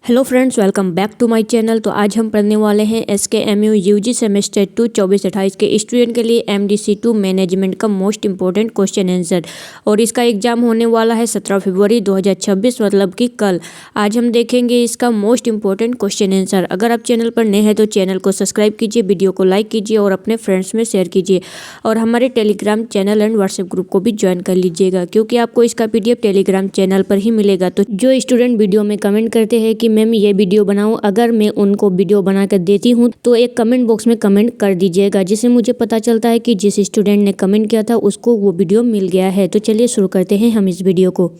Hello friends, welcome back to my channel. तो आज हम पढ़ने वाले हैं SKMU यूजी सेमेस्टर 2 24-28 के स्टूडेंट के लिए MDC2 मैनेजमेंट का मोस्ट इंपॉर्टेंट क्वेश्चन आंसर। और इसका एग्जाम होने वाला है 17 फरवरी 2026, मतलब कि कल। आज हम देखेंगे इसका मोस्ट इंपॉर्टेंट क्वेश्चन आंसर। अगर आप चैनल पर नए हैं तो चैनल को सब्सक्राइब कीजिए, वीडियो को लाइक कीजिए और अपने फ्रेंड्स में शेयर कीजिए। और हमारे Telegram channel and WhatsApp group को भी ज्वाइन कर लीजिएगा, क्योंकि आपको इसका PDF टेलीग्राम चैनल पर ही मिलेगा। तो जो स्टूडेंट वीडियो में कमेंट करते हैं कि मैम ये वीडियो बनाऊं, अगर मैं उनको वीडियो बना कर देती हूं तो एक कमेंट बॉक्स में कमेंट कर दीजिएगा, जिससे मुझे पता चलता है कि जिस स्टूडेंट ने कमेंट किया था उसको वो वीडियो मिल गया है। तो चलिए शुरू करते हैं हम इस वीडियो को।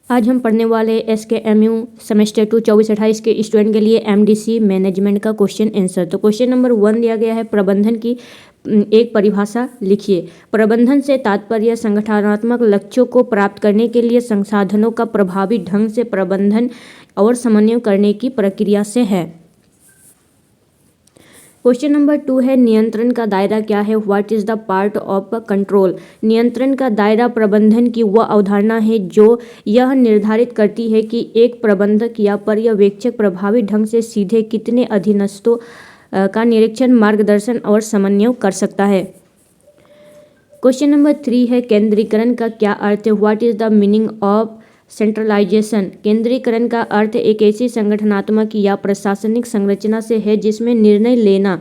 आज हम पढ़ने वाले SKMU सेमेस्टर 2 24-28 के स्टूडेंट के लिए MDC मैनेजमेंट का क्वेश्चन आंसर। तो क्वेश्चन नंबर 1 दिया गया है, प्रबंधन की एक परिभाषा लिखिए। प्रबंधन से तात्पर्य संगठनात्मक लक्ष्यों को प्राप्त करने के लिए संसाधनों का प्रभावी ढंग से प्रबंधन और समन्वय करने की प्रक्रिया से है। क्वेश्चन नंबर 2 है, नियंत्रण का दायरा क्या है? What is the part of control? नियंत्रण का दायरा प्रबंधन की वह अवधारणा है जो यह निर्धारित करती है कि एक प्रबंधक या पर्यवेक्षक प्रभावी ढंग से सीधे कितने अधीनस्थों का निरीक्षण, मार्गदर्शन और समन्वय कर सकता है। क्वेश्चन नंबर 3 है, केंद्रीकरण का क्या अर्थ है? What is the meaning of centralisation? केंद्रीकरण का अर्थ एक ऐसी संगठनात्मक या प्रशासनिक संरचना से है जिसमें निर्णय लेना,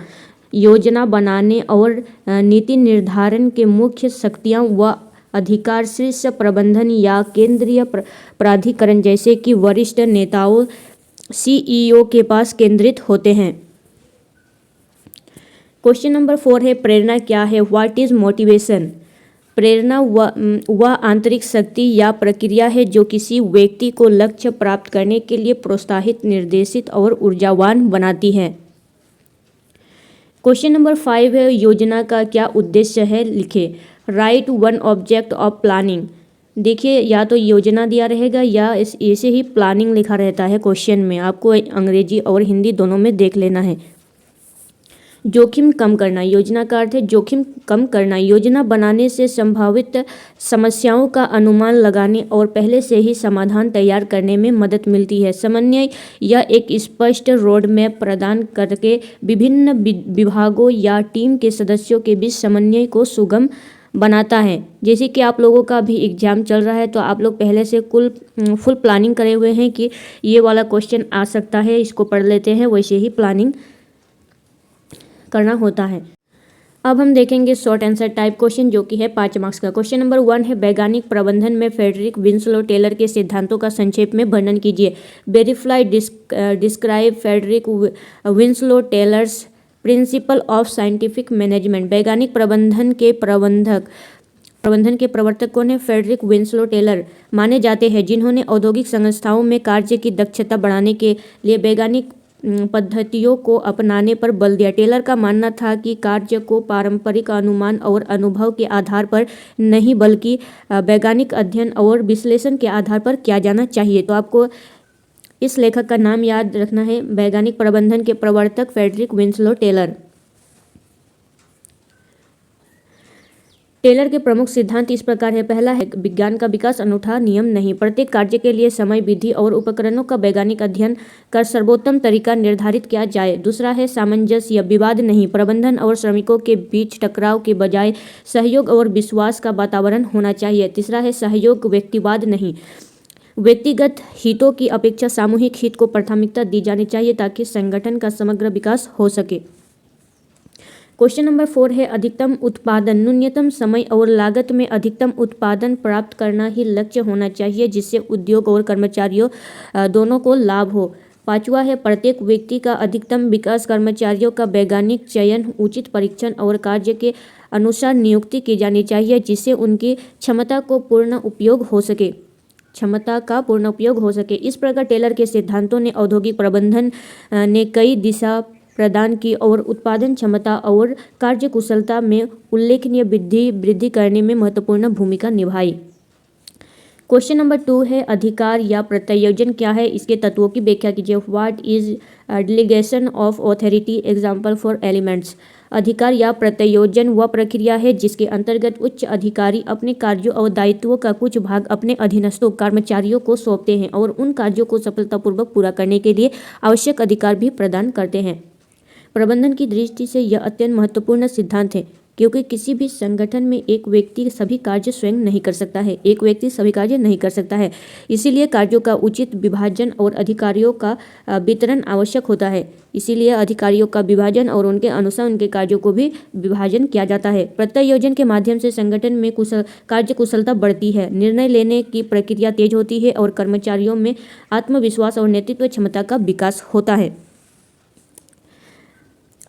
योजना बनाने और नीति निर्धारण के मुख्य शक्तियां व अधिकार शीर्ष प्रबंधन या केंद्रीय प्राधिकरण जैसे कि वरिष्ठ नेताओं CEO के पास केंद्रित होते हैं। क्वेश्चन नंबर 4 है, प्रेरणा क्या है? What is motivation? प्रेरणा वह आंतरिक शक्ति या प्रक्रिया है जो किसी व्यक्ति को लक्ष्य प्राप्त करने के लिए प्रोत्साहित, निर्देशित और ऊर्जावान बनाती है। क्वेश्चन नंबर 5 है, योजना का क्या उद्देश्य है? लिखे। Right one object of planning. देखिए, या तो योजना दिया रहेगा या ऐसे ही प्लानिंग लिखा रहता है क्वेश्चन में। आपको अंग्रेजी और हिंदी दोनों में देख लेना है। जोखिम कम करना। योजना का अर्थ है जोखिम कम करना। योजना बनाने से संभावित समस्याओं का अनुमान लगाने और पहले से ही समाधान तैयार करने में मदद मिलती है। समन्वय यह एक स्पष्ट रोड मैप प्रदान करके विभिन्न विभागों या टीम के सदस्यों के बीच समन्वय को सुगम बनाता है। जैसे कि आप लोगों का भी एग्जाम चल रहा है तो आप लोग पहले से फुल प्लानिंग करे हुए हैं कि ये वाला क्वेश्चन आ सकता है, इसको पढ़ लेते हैं, वैसे ही प्लानिंग करना होता है। अब हम देखेंगे शॉर्ट आंसर टाइप क्वेश्चन, जो कि है 5 मार्क्स का। क्वेश्चन नंबर 1 है, वैज्ञानिक प्रबंधन में फ्रेडरिक विंसलो टेलर के सिद्धांतों का संक्षेप में वर्णन कीजिए। Verify describe Frederick Winslow Taylor's principle of scientific management. वैज्ञानिक प्रबंधन के प्रवर्तक कौन है? फ्रेडरिक विंसलो टेलर माने जाते हैं, जिन्होंने औद्योगिक संस्थाओं में कार्य की दक्षता बढ़ाने के लिए वैज्ञानिक पद्धतियों को अपनाने पर बल दिया। टेलर का मानना था कि कार्य को पारंपरिक अनुमान और अनुभव के आधार पर नहीं, बल्कि वैज्ञानिक अध्ययन और विश्लेषण के आधार पर किया जाना चाहिए। तो आपको इस लेखक का नाम याद रखना है, वैज्ञानिक प्रबंधन के प्रवर्तक फ्रेडरिक विंसलो टेलर। टेलर के प्रमुख सिद्धांत इस प्रकार है। पहला है, विज्ञान का विकास अनूठा नियम नहीं, प्रत्येक कार्य के लिए समय, विधि और उपकरणों का वैज्ञानिक अध्ययन कर सर्वोत्तम तरीका निर्धारित किया जाए। दूसरा है, सामंजस्य, विवाद नहीं, प्रबंधन और श्रमिकों के बीच टकराव के बजाय सहयोग और विश्वास का वातावरण होना चाहिए। तीसरा है, सहयोग, व्यक्तिवाद नहीं, व्यक्तिगत हितों की अपेक्षा सामूहिक हित को प्राथमिकता दी जानी चाहिए ताकि संगठन का समग्र विकास हो सके। क्वेश्चन नंबर 4 है, अधिकतम उत्पादन, न्यूनतम समय और लागत में अधिकतम उत्पादन प्राप्त करना ही लक्ष्य होना चाहिए, जिससे उद्योग और कर्मचारियों दोनों को लाभ हो। 5वां है, प्रत्येक व्यक्ति का अधिकतम विकास, कर्मचारियों का वैज्ञानिक चयन, उचित परीक्षण और कार्य के अनुसार नियुक्ति की जानी चाहिए, जिससे उनकी क्षमता का पूर्ण उपयोग हो सके। इस प्रकार टेलर के सिद्धांतों ने औद्योगिक प्रबंधन ने कई दिशा प्रदान की और उत्पादन क्षमता और कार्यकुशलता में उल्लेखनीय वृद्धि करने में महत्वपूर्ण भूमिका निभाई। क्वेश्चन नंबर 2 है, अधिकार या प्रत्यायोजन क्या है? इसके तत्वों की व्याख्या कीजिए। What is delegation of authority? Example for elements. अधिकार या प्रत्यायोजन वह प्रक्रिया है जिसके अंतर्गत उच्च अधिकारी अपने कार्यों और दायित्वों का कुछ भाग अपने अधीनस्थों कर्मचारियों को सौंपते हैं और उन कार्यों को सफलतापूर्वक पूरा करने के लिए आवश्यक अधिकार भी प्रदान करते हैं। प्रबंधन की दृष्टि से यह अत्यंत महत्वपूर्ण सिद्धांत है, क्योंकि किसी भी संगठन में एक व्यक्ति सभी कार्य स्वयं नहीं कर सकता है, एक व्यक्ति सभी कार्य नहीं कर सकता है। इसीलिए कार्यों का उचित विभाजन और अधिकारियों का वितरण आवश्यक होता है। इसीलिए अधिकारियों का विभाजन और उनके अनुसार उनके कार्यों को भी विभाजन किया जाता है। प्रत्यायोजन के माध्यम से संगठन में कार्य कुशलता बढ़ती है, निर्णय लेने की प्रक्रिया तेज होती है और कर्मचारियों में आत्मविश्वास और नेतृत्व क्षमता का विकास होता है।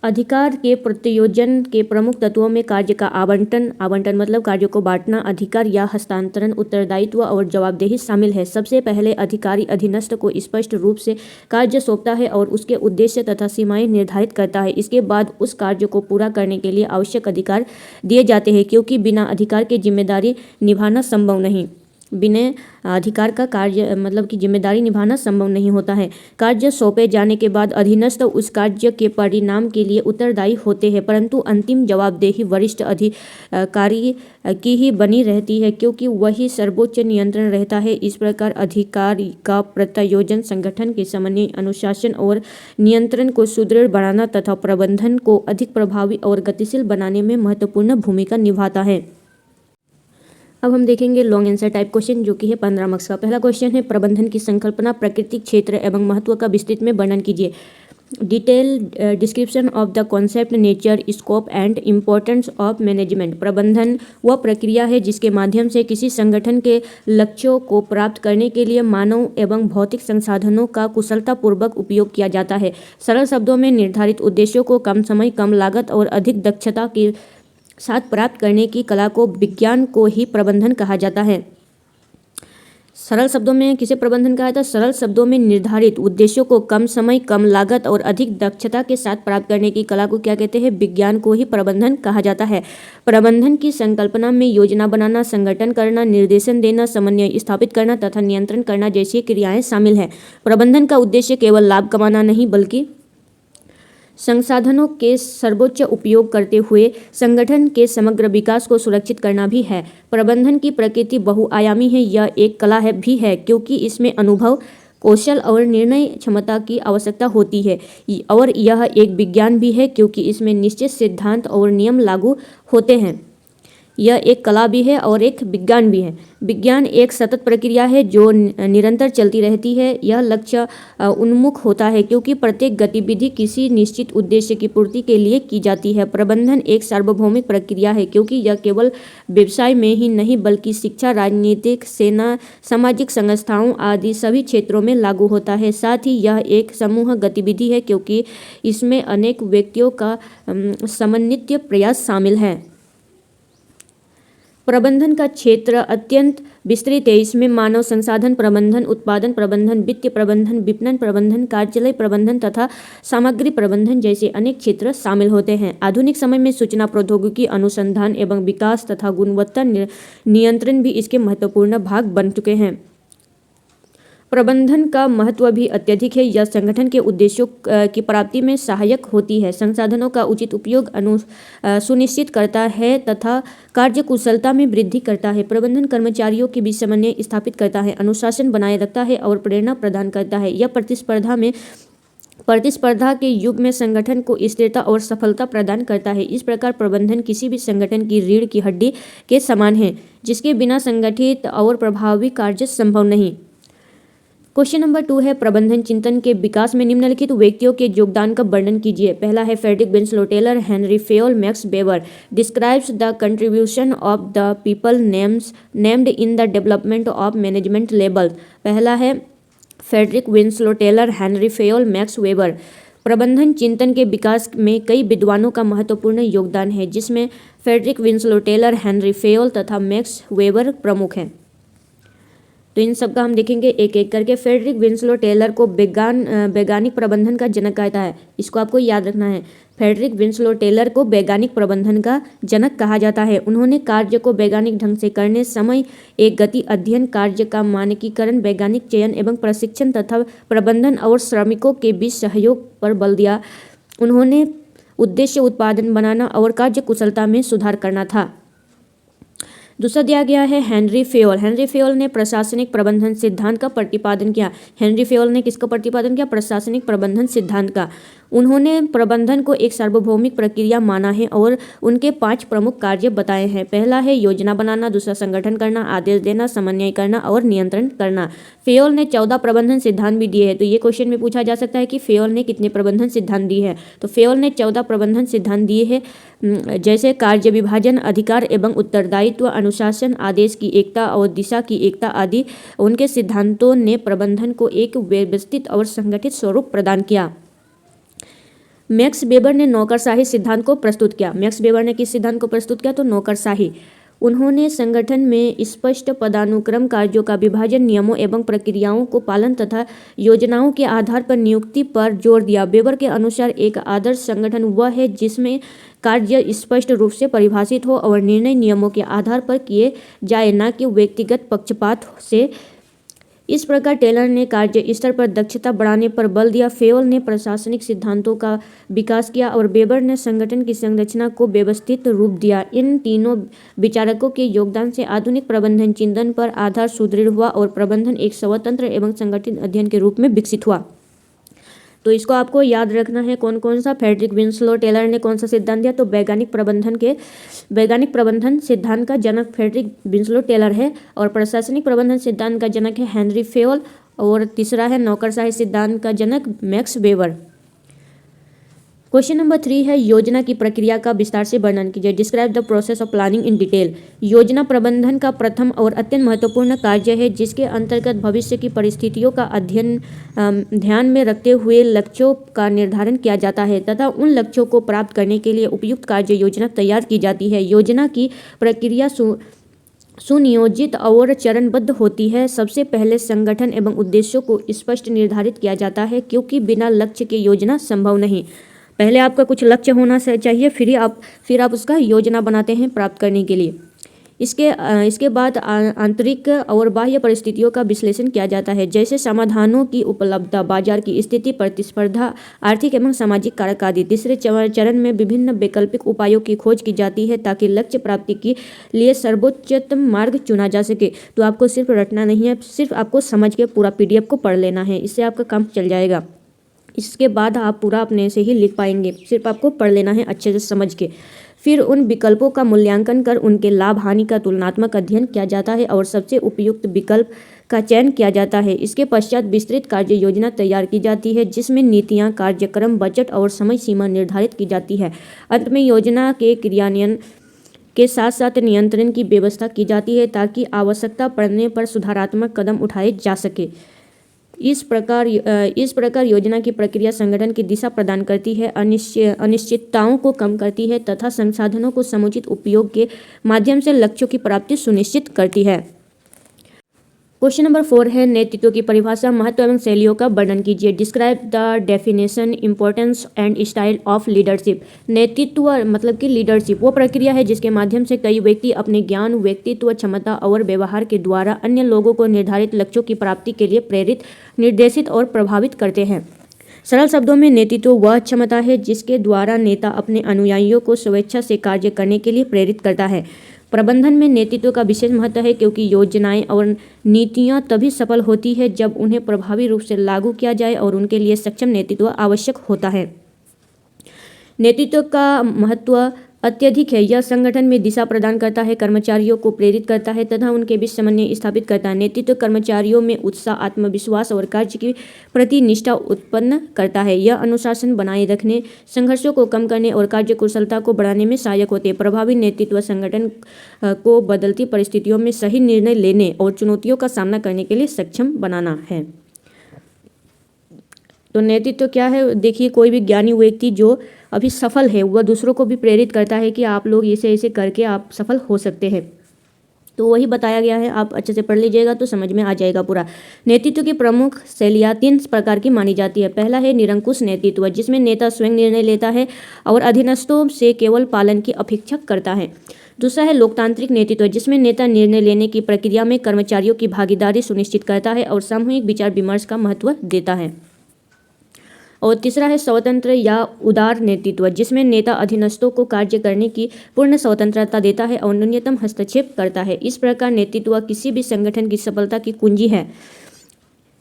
अधिकार के प्रत्यायोजन के प्रमुख तत्वों में कार्य का आवंटन मतलब कार्यों को बांटना, अधिकार या हस्तांतरण, उत्तरदायित्व और जवाबदेही शामिल है। सबसे पहले अधिकारी अधीनस्थ को स्पष्ट रूप से कार्य सौंपता है और उसके उद्देश्य तथा सीमाएं निर्धारित करता है। इसके बाद उस कार्य को पूरा करने के लिए आवश्यक अधिकार दिए जाते हैं, क्योंकि बिना अधिकार के जिम्मेदारी निभाना संभव नहीं बिना अधिकार का कार्य मतलब कि जिम्मेदारी निभाना संभव नहीं होता है। कार्य सौंपे जाने के बाद अधीनस्थ उस कार्य के परिणाम के लिए उत्तरदायी होते हैं, परंतु अंतिम जवाबदेही वरिष्ठ अधिकारी की ही बनी रहती है, क्योंकि वही सर्वोच्च नियंत्रण रहता है। इस प्रकार अधिकार का प्रत्यायोजन संगठन के समन्वय, अनुशासन और नियंत्रण को सुदृढ़ बनाना तथा प्रबंधन को अधिक प्रभावी और गतिशील बनाने में महत्वपूर्ण भूमिका निभाता है। अब हम देखेंगे लॉन्ग आंसर टाइप क्वेश्चन, जो कि है 15 मार्क्स का। पहला क्वेश्चन है, प्रबंधन की संकल्पना, प्राकृतिक क्षेत्र एवं महत्व का विस्तृत में वर्णन कीजिए। Detail description of the concept, nature, scope and importance of management. प्रबंधन वह प्रक्रिया है जिसके माध्यम से किसी संगठन के लक्ष्यों को प्राप्त करने के लिए मानव एवं भौतिक संसाधनों का कुशलतापूर्वक उपयोग किया जाता है। सरल शब्दों में, निर्धारित उद्देश्यों को कम समय, कम लागत और अधिक दक्षता के साथ प्राप्त करने की कला को, विज्ञान को ही प्रबंधन कहा जाता है। सरल शब्दों में किसे प्रबंधन कहा जाता है? सरल शब्दों में निर्धारित उद्देश्यों को कम समय, कम लागत और अधिक दक्षता के साथ प्राप्त करने की कला को क्या कहते हैं? विज्ञान को ही प्रबंधन कहा जाता है। प्रबंधन की संकल्पना में योजना बनाना, संगठन करना, निर्देशन देना, समन्वय स्थापित करना तथा नियंत्रण करना जैसी क्रियाएं शामिल हैं। प्रबंधन का उद्देश्य केवल लाभ कमाना नहीं, बल्कि संसाधनों के सर्वोच्च उपयोग करते हुए संगठन के समग्र विकास को सुरक्षित करना भी है। प्रबंधन की प्रकृति बहुआयामी है, यह एक कला भी है, क्योंकि इसमें अनुभव, कौशल और निर्णय क्षमता की आवश्यकता होती है, और यह एक विज्ञान भी है, क्योंकि इसमें निश्चित सिद्धांत और नियम लागू होते हैं। यह एक कला भी है और एक विज्ञान भी है। विज्ञान एक सतत प्रक्रिया है जो निरंतर चलती रहती है। यह लक्ष्य उन्मुख होता है, क्योंकि प्रत्येक गतिविधि किसी निश्चित उद्देश्य की पूर्ति के लिए की जाती है। प्रबंधन एक सार्वभौमिक प्रक्रिया है, क्योंकि यह केवल व्यवसाय में ही नहीं, बल्कि शिक्षा, राजनीतिक, सेना, सामाजिक संस्थाओं आदि सभी क्षेत्रों में लागू होता है। साथ ही यह एक समूह गतिविधि है, क्योंकि इसमें अनेक व्यक्तियों का समन्वित प्रयास शामिल है। प्रबंधन का क्षेत्र अत्यंत विस्तृत है। इसमें मानव संसाधन प्रबंधन, उत्पादन प्रबंधन, वित्तीय प्रबंधन, विपणन प्रबंधन, कार्यालय प्रबंधन तथा सामग्री प्रबंधन जैसे अनेक क्षेत्र शामिल होते हैं। आधुनिक समय में सूचना प्रौद्योगिकी, अनुसंधान एवं विकास तथा गुणवत्ता नियंत्रण भी इसके महत्वपूर्ण भाग बन चुके हैं। प्रबंधन का महत्व भी अत्यधिक है। यह संगठन के उद्देश्यों की प्राप्ति में सहायक होती है, संसाधनों का उचित उपयोग सुनिश्चित करता है तथा कार्य कुशलता में वृद्धि करता है। प्रबंधन कर्मचारियों के बीच समन्वय स्थापित करता है, अनुशासन बनाए रखता है और प्रेरणा प्रदान करता है। यह प्रतिस्पर्धा के युग में संगठन को स्थिरता और सफलता प्रदान करता है। इस प्रकार प्रबंधन किसी भी संगठन की रीढ़ की हड्डी के समान है, जिसके बिना संगठित और प्रभावी कार्य संभव नहीं। क्वेश्चन नंबर 2 है, प्रबंधन चिंतन के विकास में निम्नलिखित व्यक्तियों के योगदान का वर्णन कीजिए। पहला है Frederick Winslow Taylor, Henri Fayol, Max Weber. Describes the contribution of the people named in the development of management level. पहला है Frederick Winslow Taylor, Henri Fayol, Max Weber. प्रबंधन चिंतन के विकास में कई विद्वानों का महत्वपूर्ण योगदान है, जिसमें Frederick Winslow Taylor, Henri Fayol तथा मैक्स वेबर प्रमुख हैं। तो इन सब का हम देखेंगे एक एक करके। फ्रेडरिक विंसलो टेलर को वैज्ञानिक प्रबंधन का जनक कहता है, इसको आपको याद रखना है। फ्रेडरिक विंसलो टेलर को वैज्ञानिक प्रबंधन का जनक कहा जाता है। उन्होंने कार्य को वैज्ञानिक ढंग से करने, समय एक गति अध्ययन, कार्य का मानकीकरण, वैज्ञानिक चयन एवं प्रशिक्षण तथा प्रबंधन और श्रमिकों के बीच सहयोग पर बल दिया। उन्होंने उद्देश्य उत्पादन बनाना और कार्य कुशलता में सुधार करना था। दूसरा दिया गया है हेनरी फेयोल। हेनरी फेयोल ने प्रशासनिक प्रबंधन सिद्धांत का प्रतिपादन किया। हेनरी फेयोल ने किसका प्रतिपादन किया? प्रशासनिक प्रबंधन सिद्धांत का। उन्होंने प्रबंधन को एक सार्वभौमिक प्रक्रिया माना है और उनके 5 प्रमुख कार्य बताए हैं। पहला है योजना बनाना, दूसरा संगठन करना, आदेश देना, समन्वय करना और नियंत्रण करना। फेयोल ने 14 प्रबंधन सिद्धांत भी दिए हैं। तो ये क्वेश्चन में पूछा जा सकता है कि फेयोल ने कितने प्रबंधन सिद्धांत दिए हैं। तो फेयोल ने 14 प्रबंधन सिद्धांत दिए हैं, जैसे कार्य विभाजन, अधिकार एवं उत्तरदायित्व, अनुशासन, आदेश की एकता और दिशा की एकता आदि। उनके सिद्धांतों ने प्रबंधन को एक व्यवस्थित और संगठित स्वरूप प्रदान किया। मैक्स वेबर ने नौकरशाही सिद्धांत को प्रस्तुत किया। मैक्स वेबर ने किस सिद्धांत को प्रस्तुत किया? तो नौकरशाही। उन्होंने संगठन में स्पष्ट पदानुक्रम, कार्यों का विभाजन, नियमों एवं प्रक्रियाओं को पालन तथा योजनाओं के आधार पर नियुक्ति पर जोर दिया। वेबर के अनुसार एक आदर्श संगठन वह है जिसमें कार्य स्पष्ट रूप से परिभाषित हो और निर्णय नियमों के आधार पर किए जाए, न कि व्यक्तिगत पक्षपात से। इस प्रकार टेलर ने कार्य स्तर पर दक्षता बढ़ाने पर बल दिया। फेयोल ने प्रशासनिक सिद्धांतों का विकास किया और वेबर ने संगठन की संरचना को व्यवस्थित रूप दिया। इन तीनों विचारकों के योगदान से आधुनिक प्रबंधन चिंतन पर आधार सुदृढ़ हुआ और प्रबंधन एक स्वतंत्र एवं संगठित अध्ययन के रूप में विकसित हुआ। तो इसको आपको याद रखना है कौन कौन सा। फ्रेडरिक विंसलो टेलर ने कौन सा सिद्धांत दिया? तो वैज्ञानिक प्रबंधन सिद्धांत का जनक फ्रेडरिक विंसलो टेलर है और प्रशासनिक प्रबंधन सिद्धांत का जनक है हेनरी फेयोल और तीसरा है नौकरशाही सिद्धांत का जनक मैक्स वेबर। क्वेश्चन नंबर 3 है योजना की प्रक्रिया का विस्तार से वर्णन कीजिए। Describe the process of planning in detail. योजना प्रबंधन का प्रथम और अत्यंत महत्वपूर्ण कार्य है जिसके अंतर्गत भविष्य की परिस्थितियों का अध्ययन ध्यान में रखते हुए लक्ष्यों का निर्धारण किया जाता है तथा उन लक्ष्यों को प्राप्त करने के लिए उपयुक्त कार्य योजना तैयार की जाती है। योजना की प्रक्रिया सुनियोजित और चरणबद्ध होती है। सबसे पहले संगठन एवं उद्देश्यों को स्पष्ट निर्धारित किया जाता है क्योंकि बिना लक्ष्य के योजना संभव नहीं। पहले आपका कुछ लक्ष्य होना चाहिए, फिर आप उसका योजना बनाते हैं प्राप्त करने के लिए। इसके बाद आंतरिक और बाह्य परिस्थितियों का विश्लेषण किया जाता है, जैसे समाधानों की उपलब्धता, बाजार की स्थिति, प्रतिस्पर्धा, आर्थिक एवं सामाजिक कारक आदि। तीसरे चरण में विभिन्न वैकल्पिक उपायों की खोज की जाती है ताकि लक्ष्य प्राप्ति के लिए सर्वोच्चतम मार्ग चुना जा सके। तो आपको सिर्फ रटना नहीं है, सिर्फ आपको समझ के पूरा PDF को पढ़ लेना है, इससे आपका काम चल जाएगा। इसके बाद आप पूरा अपने से ही लिख पाएंगे, सिर्फ आपको पढ़ लेना है अच्छे से समझ के। फिर उन विकल्पों का मूल्यांकन कर उनके लाभ हानि का तुलनात्मक अध्ययन किया जाता है और सबसे उपयुक्त विकल्प का चयन किया जाता है। इसके पश्चात विस्तृत कार्य योजना तैयार की जाती है जिसमें नीतियां, कार्यक्रम, बजट और समय सीमा निर्धारित की जाती है। अंत में योजना के क्रियान्वयन के साथ साथ नियंत्रण की व्यवस्था की जाती है ताकि आवश्यकता पड़ने पर सुधारात्मक कदम उठाए जा सके। इस प्रकार योजना की प्रक्रिया संगठन की दिशा प्रदान करती है, अनिश्चितताओं को कम करती है तथा संसाधनों को समुचित उपयोग के माध्यम से लक्ष्यों की प्राप्ति सुनिश्चित करती है। क्वेश्चन नंबर 4 है नेतृत्व की परिभाषा, महत्व एवं शैलियों का वर्णन कीजिए। Describe the definition, importance and style of leadership. नेतृत्व मतलब कि लीडरशिप वो प्रक्रिया है जिसके माध्यम से कई व्यक्ति अपने ज्ञान, व्यक्तित्व, क्षमता और व्यवहार के द्वारा अन्य लोगों को निर्धारित लक्ष्यों की प्राप्ति के लिए प्रेरित, निर्देशित और प्रभावित करते हैं। सरल शब्दों में नेतृत्व वह क्षमता है जिसके द्वारा नेता अपने अनुयायियों को स्वेच्छा से कार्य करने के लिए प्रेरित करता है। प्रबंधन में नेतृत्व का विशेष महत्व है क्योंकि योजनाएं और नीतियां तभी सफल होती है जब उन्हें प्रभावी रूप से लागू किया जाए और उनके लिए सक्षम नेतृत्व आवश्यक होता है। नेतृत्व का महत्व अत्यधिक है। यह संगठन में दिशा प्रदान करता है, कर्मचारियों को प्रेरित करता है तथा उनके बीच समन्वय स्थापित करता है। नेतृत्व कर्मचारियों में उत्साह, आत्मविश्वास और कार्य की प्रति निष्ठा उत्पन्न करता है। यह अनुशासन बनाए रखने, संघर्षों को कम करने और कार्य कुशलता को बढ़ाने में सहायक होते हैं। प्रभावी नेतृत्व संगठन को बदलती परिस्थितियों में सही निर्णय लेने और चुनौतियों का सामना करने के लिए सक्षम बनाना है। तो नेतृत्व क्या है? देखिए, कोई भी ज्ञानी व्यक्ति जो अभी सफल है वह दूसरों को भी प्रेरित करता है कि आप लोग ऐसे ऐसे करके आप सफल हो सकते हैं। तो वही बताया गया है, आप अच्छे से पढ़ लीजिएगा तो समझ में आ जाएगा पूरा। नेतृत्व की प्रमुख शैलियाँ 3 प्रकार की मानी जाती है। पहला है निरंकुश नेतृत्व, जिसमें नेता स्वयं निर्णय लेता है और अधीनस्थों से केवल पालन की अपेक्षा करता है। दूसरा है लोकतांत्रिक नेतृत्व, जिसमें नेता निर्णय लेने की प्रक्रिया में कर्मचारियों की भागीदारी सुनिश्चित करता है और सामूहिक विचार विमर्श का महत्व देता है। और तीसरा है स्वतंत्र या उदार नेतृत्व, जिसमें नेता अधीनस्थों को कार्य करने की पूर्ण स्वतंत्रता देता है और न्यूनतम हस्तक्षेप करता है। इस प्रकार नेतृत्व किसी भी संगठन की सफलता की कुंजी है।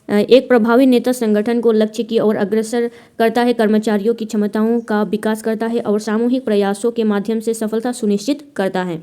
एक प्रभावी नेता संगठन को लक्ष्य की ओर अग्रसर करता है, कर्मचारियों की क्षमताओं का विकास करता है और सामूहिक प्रयासों के माध्यम से सफलता सुनिश्चित करता है।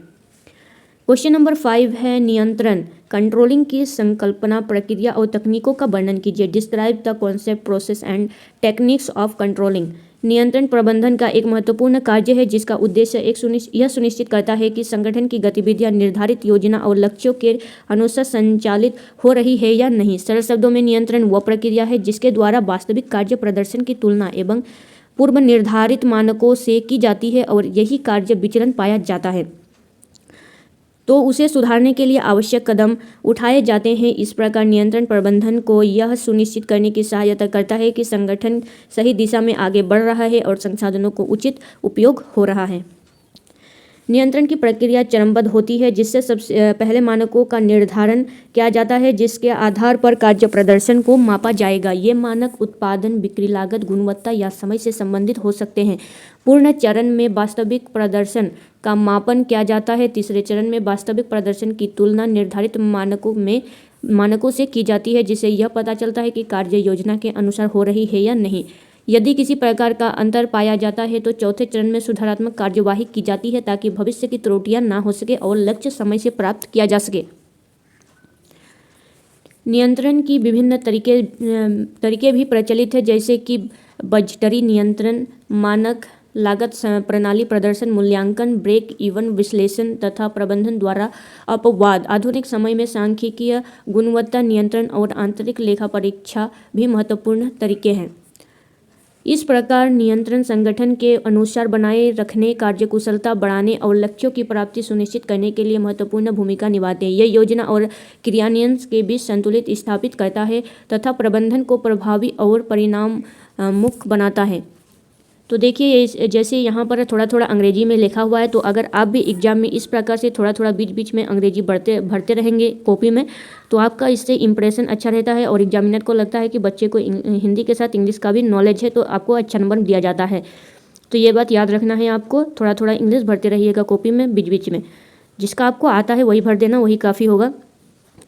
क्वेश्चन नंबर 5 है नियंत्रण। कंट्रोलिंग की संकल्पना, प्रक्रिया और तकनीकों का वर्णन कीजिए। Describe the concept, process and techniques of controlling. नियंत्रण प्रबंधन का एक महत्वपूर्ण कार्य है जिसका उद्देश्य यह सुनिश्चित करता है कि संगठन की गतिविधियां निर्धारित योजना और लक्ष्यों के अनुसार संचालित हो रही है या नहीं। सरल शब्दों में नियंत्रण वह प्रक्रिया है जिसके द्वारा वास्तविक कार्य प्रदर्शन की तुलना एवं पूर्व निर्धारित मानकों से की जाती है और यही कार्य विचलन पाया जाता है तो उसे सुधारने के लिए आवश्यक कदम उठाए जाते हैं। इस प्रकार नियंत्रण प्रबंधन को यह सुनिश्चित करने की सहायता करता है कि संगठन सही दिशा में आगे बढ़ रहा है और संसाधनों को उचित उपयोग हो रहा है। नियंत्रण की प्रक्रिया चरणबद्ध होती है, जिससे सबसे पहले मानकों का निर्धारण किया जाता है जिसके आधार पर कार्य प्रदर्शन को मापा जाएगा। ये मानक उत्पादन, बिक्री लागत, गुणवत्ता या समय से संबंधित हो सकते हैं। पूर्ण चरण में वास्तविक प्रदर्शन का मापन किया जाता है। तीसरे चरण में वास्तविक प्रदर्शन की तुलना निर्धारित मानकों से की जाती है, जिससे यह पता चलता है कि कार्य योजना के अनुसार हो रही है या नहीं। यदि किसी प्रकार का अंतर पाया जाता है तो चौथे चरण में सुधारात्मक कार्यवाही की जाती है ताकि भविष्य की त्रुटियां ना हो सके और लक्ष्य समय से प्राप्त किया जा सके। नियंत्रण की विभिन्न तरीके भी प्रचलित है, जैसे कि बजटरी नियंत्रण, मानक लागत प्रणाली, प्रदर्शन मूल्यांकन, ब्रेक इवन विश्लेषण तथा प्रबंधन द्वारा अपवाद। आधुनिक समय में सांख्यिकीय गुणवत्ता नियंत्रण और आंतरिक लेखा परीक्षा भी महत्वपूर्ण तरीके हैं। इस प्रकार नियंत्रण संगठन के अनुसार बनाए रखने, कार्यकुशलता बढ़ाने और लक्ष्यों की प्राप्ति सुनिश्चित करने के लिए महत्वपूर्ण भूमिका निभाते हैं। यह योजना और क्रियान्वयन के बीच संतुलित स्थापित करता है तथा प्रबंधन को प्रभावी और परिणामोमुख बनाता है। तो देखिए, जैसे यहाँ पर थोड़ा थोड़ा अंग्रेजी में लिखा हुआ है, तो अगर आप भी एग्जाम में इस प्रकार से थोड़ा थोड़ा बीच बीच में अंग्रेजी भरते रहेंगे कॉपी में, तो आपका इससे इंप्रेशन अच्छा रहता है और एग्जामिनर को लगता है कि बच्चे को हिंदी के साथ इंग्लिश का भी नॉलेज है, तो आपको अच्छा नंबर दिया जाता है। तो ये बात याद रखना है आपको, थोड़ा थोड़ा इंग्लिश भरते रहिएगा कॉपी में बीच बीच में। जिसका आपको आता है वही भर देना, वही काफ़ी होगा।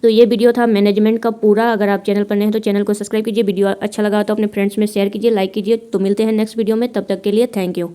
तो ये वीडियो था मैनेजमेंट का पूरा। अगर आप चैनल पर नए हैं तो चैनल को सब्सक्राइब कीजिए। वीडियो अच्छा लगा तो अपने फ्रेंड्स में शेयर कीजिए, लाइक कीजिए। तो मिलते हैं नेक्स्ट वीडियो में, तब तक के लिए थैंक यू।